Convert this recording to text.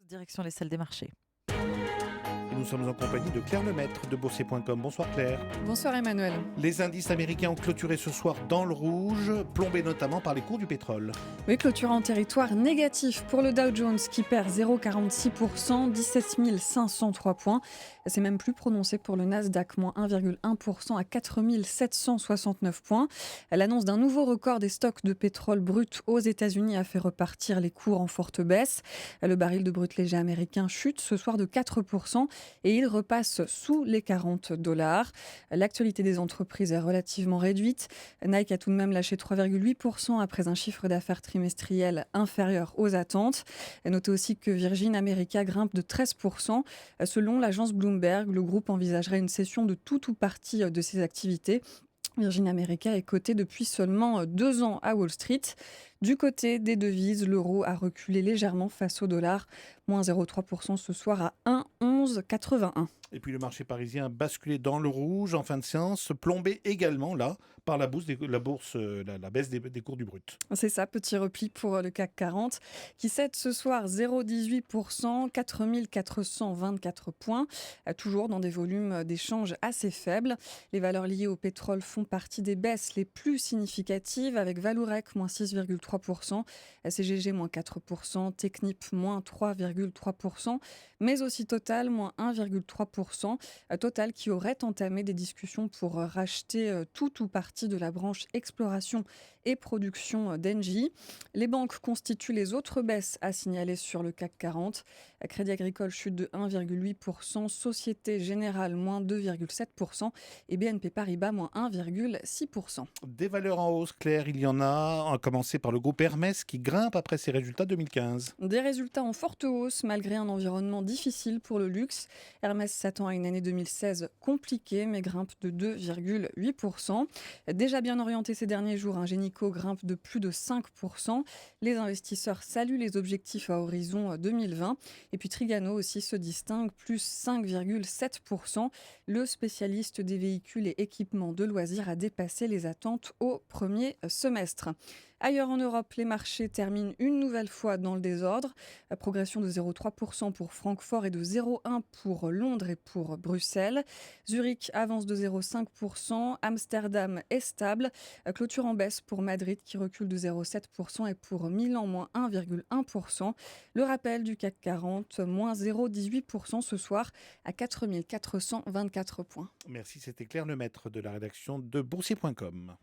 Direction les salles des marchés. Nous sommes en compagnie de Claire Lemaître de Boursier.com. Bonsoir Claire. Bonsoir Emmanuel. Les indices américains ont clôturé ce soir dans le rouge, plombés notamment par les cours du pétrole. Oui, clôture en territoire négatif pour le Dow Jones qui perd 0,46%, 17 503 points. C'est même plus prononcé pour le Nasdaq, moins 1,1% à 4 769 points. L'annonce d'un nouveau record des stocks de pétrole brut aux États-Unis a fait repartir les cours en forte baisse. Le baril de brut léger américain chute ce soir de 4% et il repasse sous les $40. L'actualité des entreprises est relativement réduite. Nike a tout de même lâché 3,8% après un chiffre d'affaires trimestriel inférieur aux attentes. Notez aussi que Virgin America grimpe de 13%. Selon l'agence Bloomberg, le groupe envisagerait une cession de tout ou partie de ses activités. Virgin America est coté depuis seulement 2 ans à Wall Street. Du côté des devises, l'euro a reculé légèrement face au dollar, moins 0,3% ce soir à 1,1181. Et puis le marché parisien a basculé dans le rouge en fin de séance, plombé également là par la baisse des cours du brut. C'est ça, petit repli pour le CAC 40 qui cède ce soir 0,18%, 4424 points, toujours dans des volumes d'échange assez faibles. Les valeurs liées au pétrole font partie des baisses les plus significatives avec Vallourec moins 6,3%, CGG moins 4%, Technip moins 3,3%, mais aussi Total moins 1,3%. Total qui aurait entamé des discussions pour racheter tout ou partie de la branche exploration et production d'Engie. Les banques constituent les autres baisses à signaler sur le CAC 40. Crédit Agricole chute de 1,8%, Société Générale moins 2,7% et BNP Paribas moins 1,6%. Des valeurs en hausse, Claire, il y en a, à commencer par le groupe Hermès qui grimpe après ses résultats 2015. Des résultats en forte hausse malgré un environnement difficile pour le luxe. Hermès s'attend à une année 2016 compliquée mais grimpe de 2,8%. Déjà bien orienté ces derniers jours, Génico grimpe de plus de 5%. Les investisseurs saluent les objectifs à horizon 2020. Et puis Trigano aussi se distingue, plus 5,7%. Le spécialiste des véhicules et équipements de loisirs a dépassé les attentes au premier semestre. Ailleurs en Europe, les marchés terminent une nouvelle fois dans le désordre. La progression de 0,3% pour Francfort et de 0,1% pour Londres et pour Bruxelles. Zurich avance de 0,5%. Amsterdam est stable. Clôture en baisse pour Madrid qui recule de 0,7% et pour Milan, moins 1,1%. Le rappel du CAC 40, moins 0,18% ce soir à 4 424 points. Merci, c'était Claire Lemaître de la rédaction de Boursier.com.